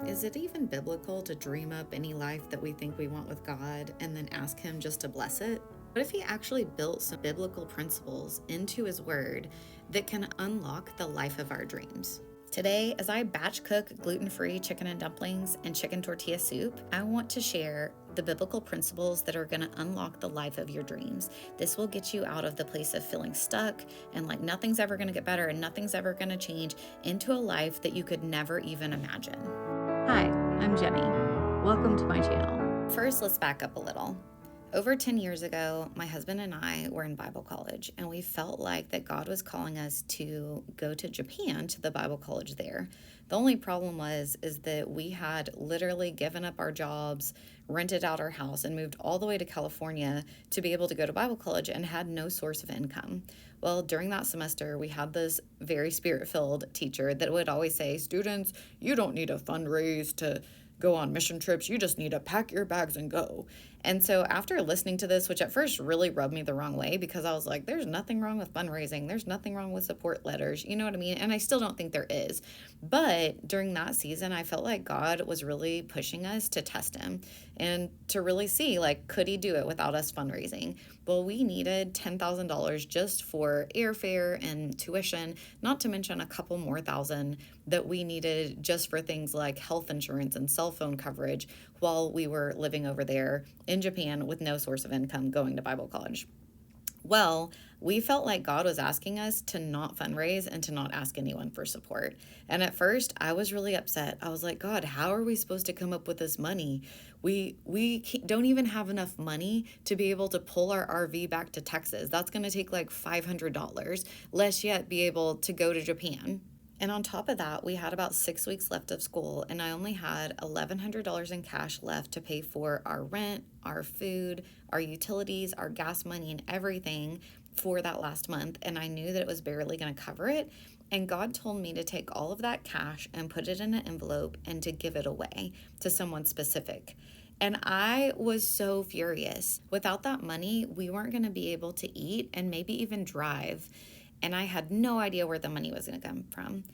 Is it even biblical to dream up any life that we think we want with God and then ask Him just to bless it? What if He actually built some biblical principles into His Word that can unlock the life of our dreams? Today, as I batch cook gluten-free chicken and dumplings and chicken tortilla soup, I want to share the biblical principles that are going to unlock the life of your dreams. This will get you out of the place of feeling stuck and like nothing's ever going to get better and nothing's ever going to change into a life that you could never even imagine. Hi, I'm Jenny. Welcome to my channel. First, let's back up a little. Over 10 years ago, my husband and I were in Bible college, and we felt like that God was calling us to go to Japan to the Bible college there. The only problem is that we had literally given up our jobs, rented out our house, and moved all the way to California to be able to go to Bible college and had no source of income. Well, during that semester, we had this very spirit-filled teacher that would always say, students, you don't need a fundraise to go on mission trips. You just need to pack your bags and go. And so after listening to this, which at first really rubbed me the wrong way because I was like, there's nothing wrong with fundraising. There's nothing wrong with support letters. You know what I mean? And I still don't think there is. But during that season, I felt like God was really pushing us to test Him and to really see, like, could He do it without us fundraising? Well, we needed $10,000 just for airfare and tuition, not to mention a couple more thousand that we needed just for things like health insurance and cell phone coverage while we were living over there in Japan with no source of income going to Bible college. Well, we felt like God was asking us to not fundraise and to not ask anyone for support. And at first, I was really upset. I was like, God, how are we supposed to come up with this money? We don't even have enough money to be able to pull our RV back to Texas. That's going to take like $500, less yet be able to go to Japan. And on top of that, we had about 6 weeks left of school, and I only had $1,100 in cash left to pay for our rent, our food, our utilities, our gas money, and everything for that last month. And I knew that it was barely going to cover it. And God told me to take all of that cash and put it in an envelope and to give it away to someone specific. And I was so furious. Without that money, we weren't going to be able to eat and maybe even drive. And I had no idea where the money was going to come from.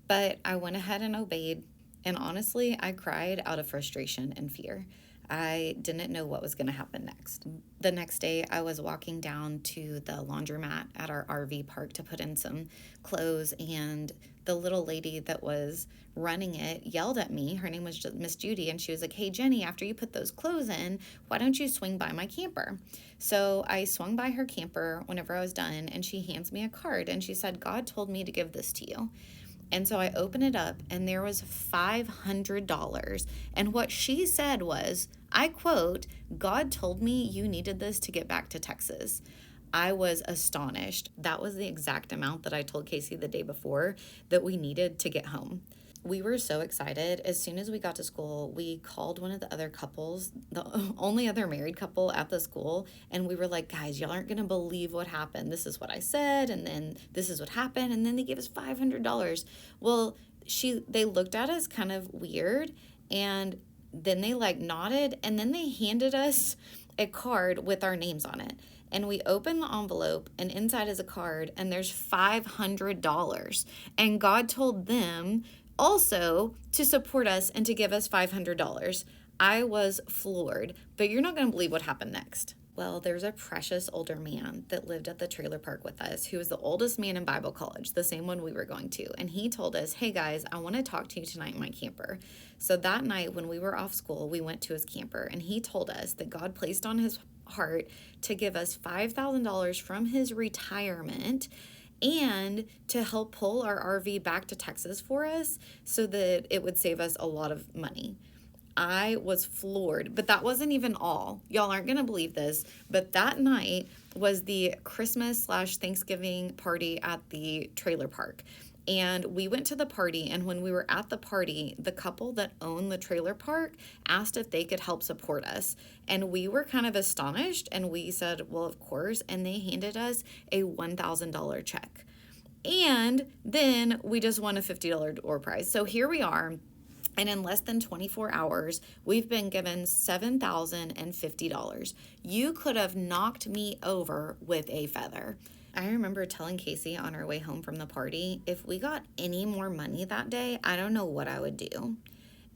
But I went ahead and obeyed. And honestly, I cried out of frustration and fear. I didn't know what was going to happen next. The next day, I was walking down to the laundromat at our RV park to put in some clothes, and the little lady that was running it yelled at me. Her name was Miss Judy, and she was like, hey, Jenny, after you put those clothes in, why don't you swing by my camper? So I swung by her camper whenever I was done, and she hands me a card, and she said, God told me to give this to you. And so I opened it up, and there was $500. And what she said was, I quote, God told me you needed this to get back to Texas. I was astonished. That was the exact amount that I told Casey the day before that we needed to get home. We were so excited. As soon as we got to school, we called one of the other couples, the only other married couple at the school, and we were like, guys, y'all aren't going to believe what happened. This is what I said, and then this is what happened, and then they gave us $500. Well, they looked at us kind of weird, and then they like nodded, and then they handed us a card with our names on it. And we open the envelope, and inside is a card, and there's $500. And God told them also to support us and to give us $500. I was floored, but you're not going to believe what happened next. Well, there's a precious older man that lived at the trailer park with us who was the oldest man in Bible college, the same one we were going to. And he told us, hey guys, I want to talk to you tonight in my camper. So that night when we were off school, we went to his camper, and he told us that God placed on his heart to give us $5,000 from his retirement and to help pull our RV back to Texas for us so that it would save us a lot of money. I was floored, but that wasn't even all. Y'all aren't going to believe this, but that night was the Christmas/Thanksgiving party at the trailer park. And we went to the party, and when we were at the party, the couple that owned the trailer park asked if they could help support us. And we were kind of astonished, and we said, well, of course, and they handed us a $1,000 check. And then we just won a $50 door prize. So here we are. And in less than 24 hours, we've been given $7,050. You could have knocked me over with a feather. I remember telling Casey on our way home from the party, if we got any more money that day, I don't know what I would do.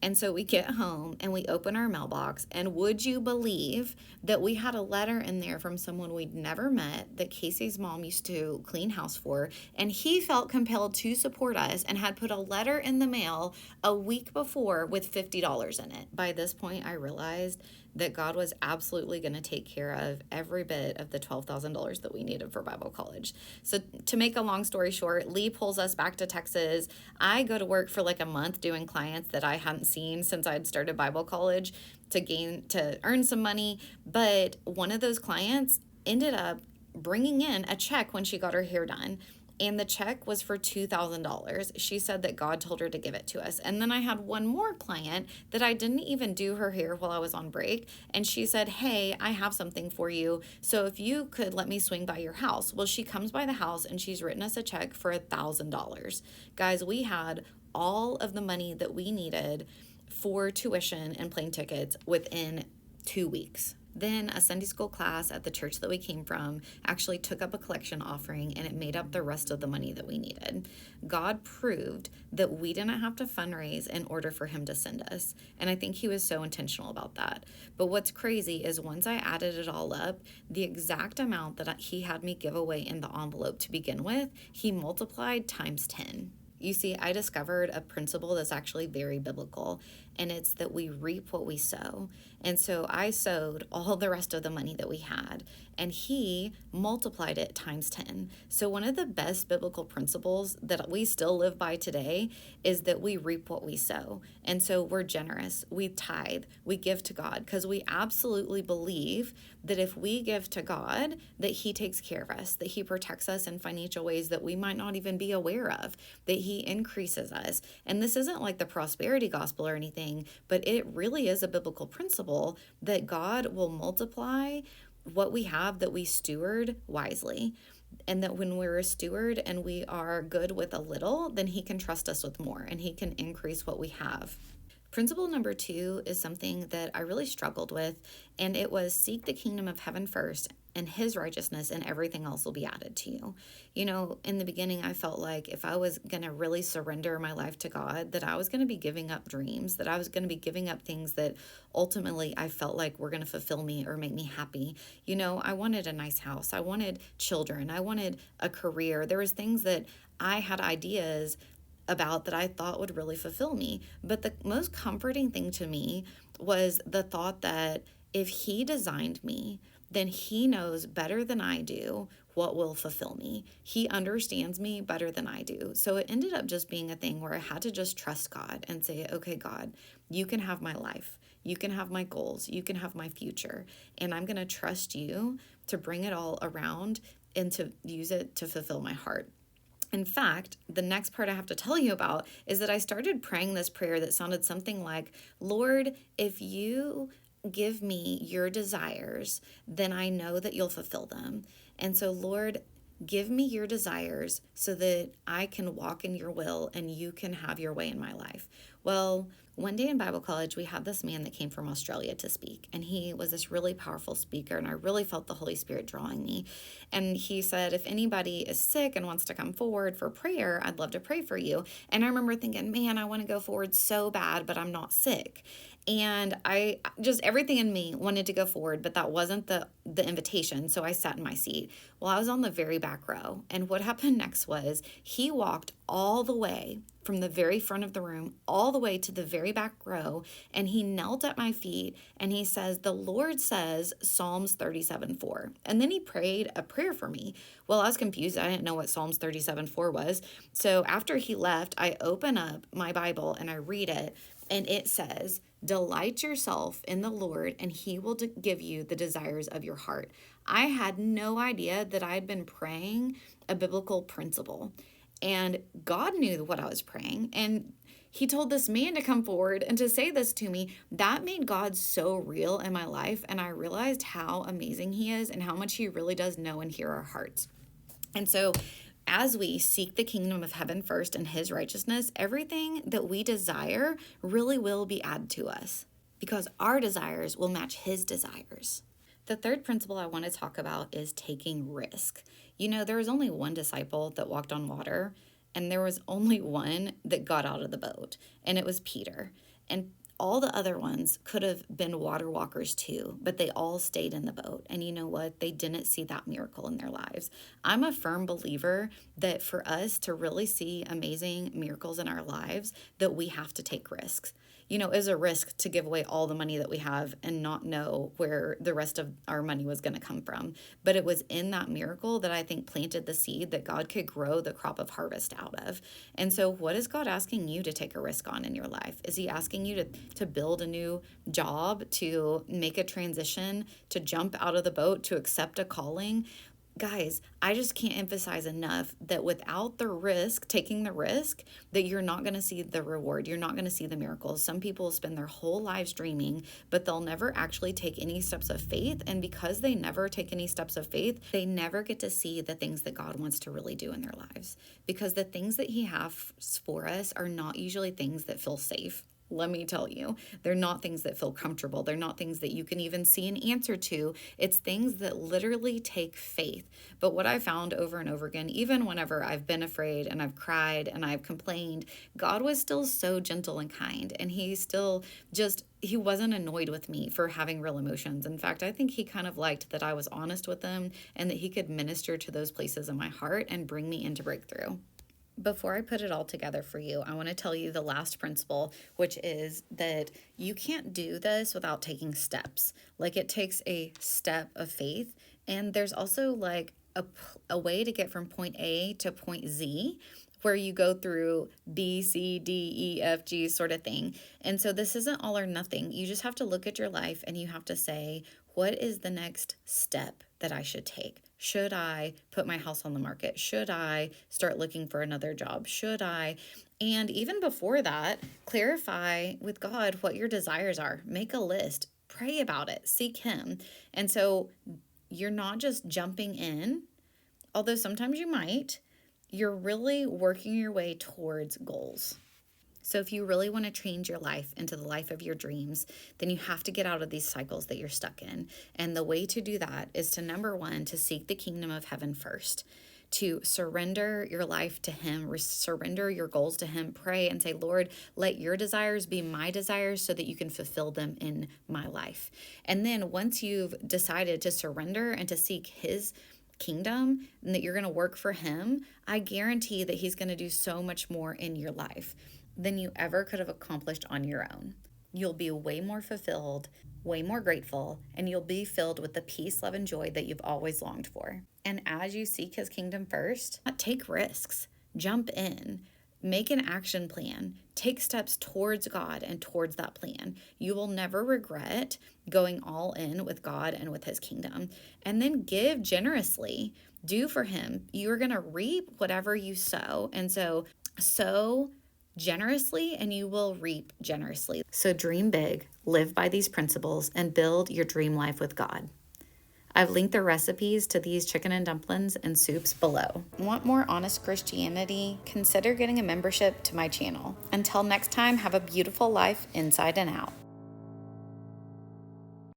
And so we get home and we open our mailbox, and would you believe that we had a letter in there from someone we'd never met that Casey's mom used to clean house for, and he felt compelled to support us and had put a letter in the mail a week before with $50 in it. By this point, I realized that God was absolutely going to take care of every bit of the $12,000 that we needed for Bible college. So to make a long story short, Lee pulls us back to Texas. I go to work for like a month doing clients that I hadn't seen since I'd started Bible college to earn some money. But one of those clients ended up bringing in a check when she got her hair done. And the check was for $2,000. She said that God told her to give it to us. And then I had one more client that I didn't even do her hair while I was on break. And she said, hey, I have something for you. So if you could let me swing by your house. Well, she comes by the house and she's written us a check for $1,000. Guys, we had all of the money that we needed for tuition and plane tickets within 2 weeks. Then a Sunday school class at the church that we came from actually took up a collection offering, and it made up the rest of the money that we needed. God proved that we didn't have to fundraise in order for him to send us. And I think he was so intentional about that. But what's crazy is once I added it all up, the exact amount that he had me give away in the envelope to begin with, he multiplied times 10. You see, I discovered a principle that's actually very biblical, and it's that we reap what we sow. And so I sowed all the rest of the money that we had, and he multiplied it times 10. So one of the best biblical principles that we still live by today is that we reap what we sow. And so we're generous, we tithe, we give to God, because we absolutely believe that if we give to God, that he takes care of us, that he protects us in financial ways that we might not even be aware of, that he increases us. And this isn't like the prosperity gospel or anything, but it really is a biblical principle that God will multiply what we have, that we steward wisely. And that when we're a steward and we are good with a little, then he can trust us with more and he can increase what we have. Principle number 2 is something that I really struggled with, and it was seek the kingdom of heaven first and his righteousness, and everything else will be added to you. You know, in the beginning, I felt like if I was going to really surrender my life to God, that I was going to be giving up dreams, that I was going to be giving up things that ultimately I felt like were going to fulfill me or make me happy. You know, I wanted a nice house. I wanted children. I wanted a career. There was things that I had ideas about that I thought would really fulfill me. But the most comforting thing to me was the thought that if he designed me, then he knows better than I do what will fulfill me. He understands me better than I do. So it ended up just being a thing where I had to just trust God and say, okay, God, you can have my life. You can have my goals. You can have my future. And I'm going to trust you to bring it all around and to use it to fulfill my heart. In fact, the next part I have to tell you about is that I started praying this prayer that sounded something like, Lord, if you give me your desires, then I know that you'll fulfill them. And so, Lord, give me your desires so that I can walk in your will and you can have your way in my life. Well, one day in Bible college, we had this man that came from Australia to speak, and he was this really powerful speaker, and I really felt the Holy Spirit drawing me. And he said, if anybody is sick and wants to come forward for prayer, I'd love to pray for you. And I remember thinking, man, I want to go forward so bad, but I'm not sick. And I just, everything in me wanted to go forward, but that wasn't the invitation. So I sat in my seat. Well, I was on the very back row. And what happened next was he walked all the way from the very front of the room, all the way to the very back row. And he knelt at my feet and he says, the Lord says Psalms 37:4. And then he prayed a prayer for me. Well, I was confused. I didn't know what Psalms 37:4 was. So after he left, I open up my Bible and I read it. And it says, delight yourself in the Lord, and he will give you the desires of your heart. I had no idea that I'd been praying a biblical principle. And God knew what I was praying. And he told this man to come forward and to say this to me. That made God so real in my life. And I realized how amazing he is and how much he really does know and hear our hearts. And so as we seek the kingdom of heaven first and his righteousness, everything that we desire really will be added to us because our desires will match his desires. The third principle I want to talk about is taking risk. You know, there was only one disciple that walked on water, and there was only one that got out of the boat, and it was Peter. And All the other ones could have been water walkers too, but they all stayed in the boat. And you know what? They didn't see that miracle in their lives. I'm a firm believer that for us to really see amazing miracles in our lives, that we have to take risks. You know, it's a risk to give away all the money that we have and not know where the rest of our money was going to come from. But it was in that miracle that I think planted the seed that God could grow the crop of harvest out of. And so, what is God asking you to take a risk on in your life? Is He asking you to build a new job, to make a transition, to jump out of the boat, to accept a calling? Guys, I just can't emphasize enough that without the risk, taking the risk, that you're not going to see the reward. You're not going to see the miracles. Some people spend their whole lives dreaming, but they'll never actually take any steps of faith. And because they never take any steps of faith, they never get to see the things that God wants to really do in their lives. Because the things that He has for us are not usually things that feel safe. Let me tell you, they're not things that feel comfortable. They're not things that you can even see an answer to. It's things that literally take faith. But what I found over and over again, even whenever I've been afraid and I've cried and I've complained, God was still so gentle and kind. And He still He wasn't annoyed with me for having real emotions. In fact, I think He kind of liked that I was honest with Him and that He could minister to those places in my heart and bring me into breakthrough. Before I put it all together for you, I want to tell you the last principle, which is that you can't do this without taking steps. Like, it takes a step of faith. And there's also like a way to get from point A to point Z, where you go through B, C, D, E, F, G sort of thing. And so this isn't all or nothing. You just have to look at your life and you have to say, what is the next step that I should take? Should I put my house on the market? Should I start looking for another job? Should I? And even before that, clarify with God what your desires are. Make a list. Pray about it. Seek Him. And so you're not just jumping in, although sometimes you might. You're really working your way towards goals. So if you really want to change your life into the life of your dreams, then you have to get out of these cycles that you're stuck in. And the way to do that is to, number one, to seek the kingdom of heaven first, to surrender your life to Him, surrender your goals to Him, pray and say, Lord, let your desires be my desires so that you can fulfill them in my life. And then once you've decided to surrender and to seek His kingdom and that you're going to work for Him, I guarantee that He's going to do so much more in your life than you ever could have accomplished on your own. You'll be way more fulfilled, way more grateful, and you'll be filled with the peace, love, and joy that you've always longed for. And as you seek His kingdom first, take risks, jump in, make an action plan, take steps towards God and towards that plan. You will never regret going all in with God and with His kingdom. And then give generously. Do for Him. You're going to reap whatever you sow. And so sow generously and you will reap generously. So dream big, live by these principles, and build your dream life with God. I've linked the recipes to these chicken and dumplings and soups below. Want more honest Christianity? Consider getting a membership to my channel. Until next time, have a beautiful life inside and out.